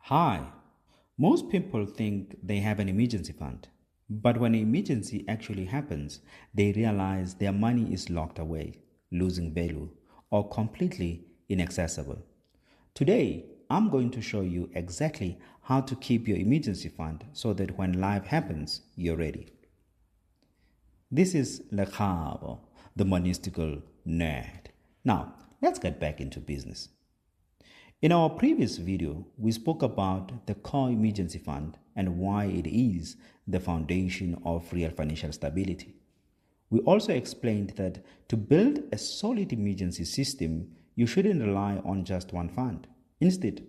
Hi. Most people think they have an emergency fund, but when an emergency actually happens, they realize their money is locked away, losing value, or completely inaccessible. Today, I'm going to show you exactly how to keep your emergency fund so that when life happens, you're ready. This is Lekgabo, the monistical nerd. Now, let's get back into business. In our previous video, we spoke about the core emergency fund and why it is the foundation of real financial stability. We also explained that to build a solid emergency system, you shouldn't rely on just one fund. Instead,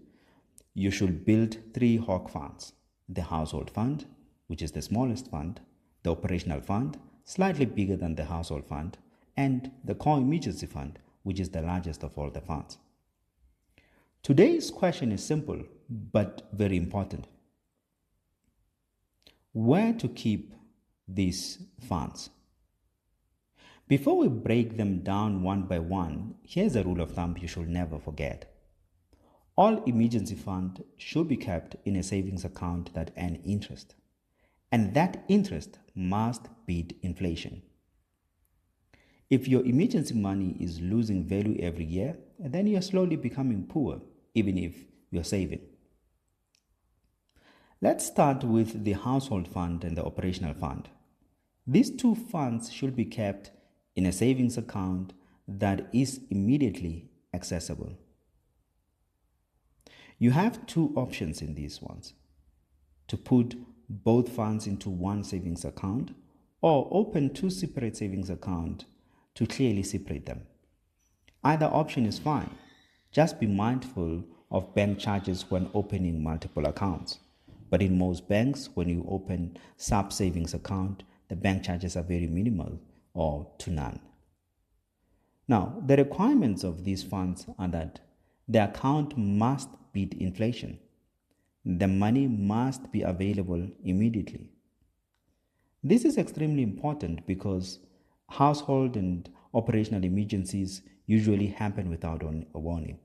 you should build three hawk funds: the household fund, which is the smallest fund, the operational fund, slightly bigger than the household fund, and the core emergency fund, which is the largest of all the funds. Today's question is simple but very important. Where to keep these funds? Before we break them down one by one, here's a rule of thumb you should never forget. All emergency funds should be kept in a savings account that earns interest, and that interest must beat inflation. If your emergency money is losing value every year, then you're slowly becoming poor, even if you're saving. Let's start with the household fund and the operational fund. These two funds should be kept in a savings account that is immediately accessible. You have two options in these ones: to put both funds into one savings account or open two separate savings accounts to clearly separate them. Either option is fine. Just be mindful of bank charges when opening multiple accounts. But in most banks, when you open sub-savings account, the bank charges are very minimal or to none. Now, the requirements of these funds are that the account must beat inflation. The money must be available immediately. This is extremely important because household and operational emergencies usually happen without a warning.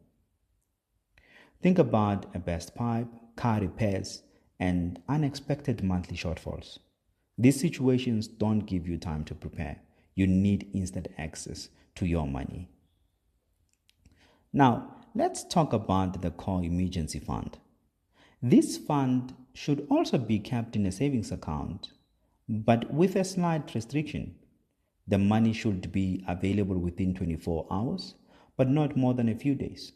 Think about a burst pipe, car repairs, and unexpected monthly shortfalls. These situations don't give you time to prepare. You need instant access to your money. Now, let's talk about the core emergency fund. This fund should also be kept in a savings account, but with a slight restriction. The money should be available within 24 hours, but not more than a few days.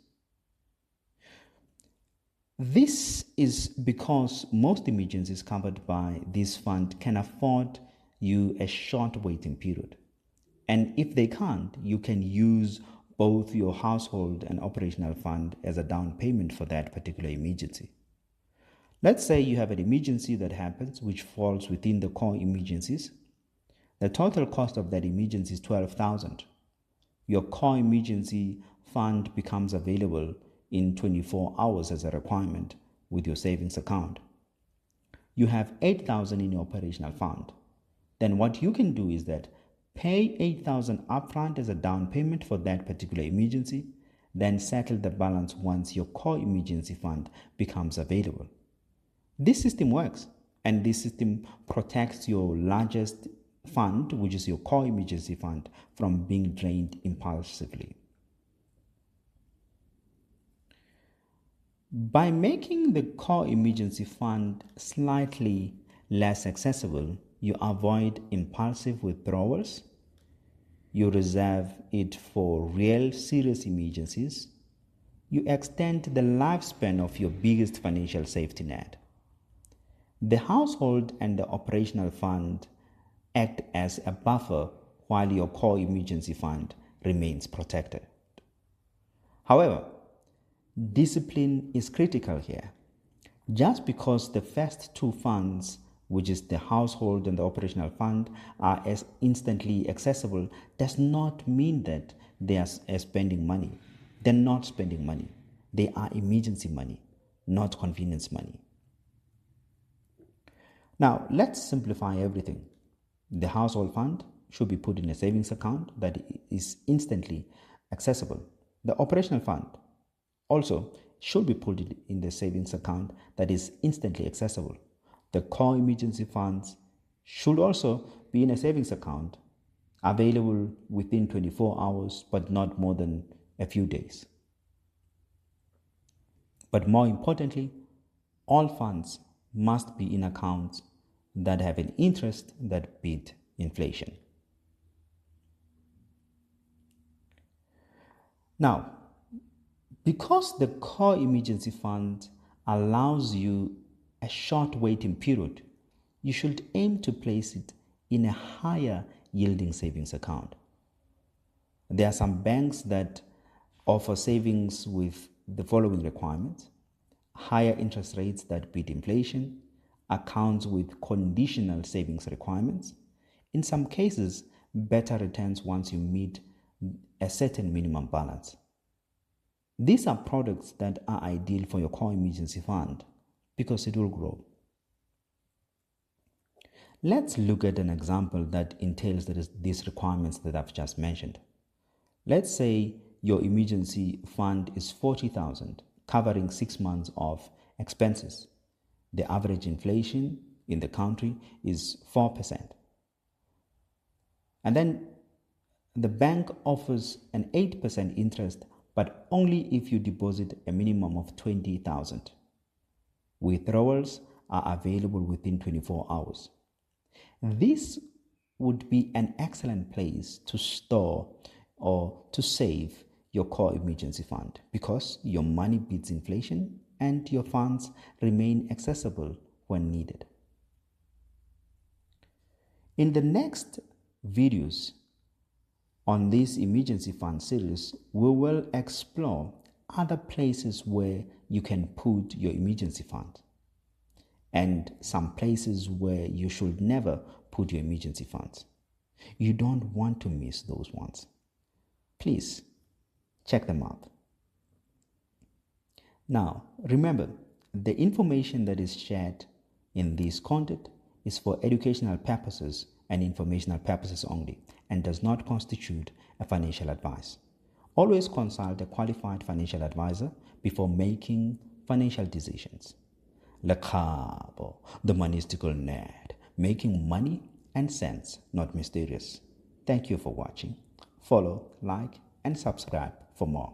This is because most emergencies covered by this fund can afford you a short waiting period. And if they can't, you can use both your household and operational fund as a down payment for that particular emergency. Let's say you have an emergency that happens which falls within the core emergencies. The total cost of that emergency is $12,000. Your core emergency fund becomes available in 24 hours as a requirement with your savings account. You have $8,000 in your operational fund. Then what you can do is that pay $8,000 upfront as a down payment for that particular emergency, then settle the balance once your core emergency fund becomes available. This system works, and this system protects your largest fund, which is your core emergency fund, from being drained impulsively. By making the core emergency fund slightly less accessible, you avoid impulsive withdrawals, you reserve it for real serious emergencies, you extend the lifespan of your biggest financial safety net. The household and the operational fund act as a buffer while your core emergency fund remains protected. However, discipline is critical here. Just because the first two funds, which is the household and the operational fund, are as instantly accessible does not mean that they are spending money. They're not spending money. They are emergency money, not convenience money. Now, let's simplify everything. The household fund should be put in a savings account that is instantly accessible. The operational fund also should be put in the savings account that is instantly accessible. The core emergency funds should also be in a savings account available within 24 hours, but not more than a few days. But more importantly, all funds must be in accounts that have an interest that beat inflation. Now, because the core emergency fund allows you a short waiting period, you should aim to place it in a higher yielding savings account. There are some banks that offer savings with the following requirements: higher interest rates that beat inflation, accounts with conditional savings requirements, in some cases, better returns once you meet a certain minimum balance. These are products that are ideal for your core emergency fund because it will grow. Let's look at an example that entails these requirements that I've just mentioned. Let's say your emergency fund is 40,000, covering 6 months of expenses. The average inflation in the country is 4%. And then the bank offers an 8% interest, but only if you deposit a minimum of 20,000. Withdrawals are available within 24 hours. This would be an excellent place to store or to save your core emergency fund because your money beats inflation and your funds remain accessible when needed. In the next videos on this emergency fund series, we will explore other places where you can put your emergency fund and some places where you should never put your emergency funds. You don't want to miss those ones. Please check them out. Now, remember, the information that is shared in this content is for educational purposes and informational purposes only and does not constitute a financial advice. Always consult a qualified financial advisor before making financial decisions. Lekgabo, the mystical nerd, making money and sense, not mysterious. Thank you for watching. Follow, like, and subscribe for more.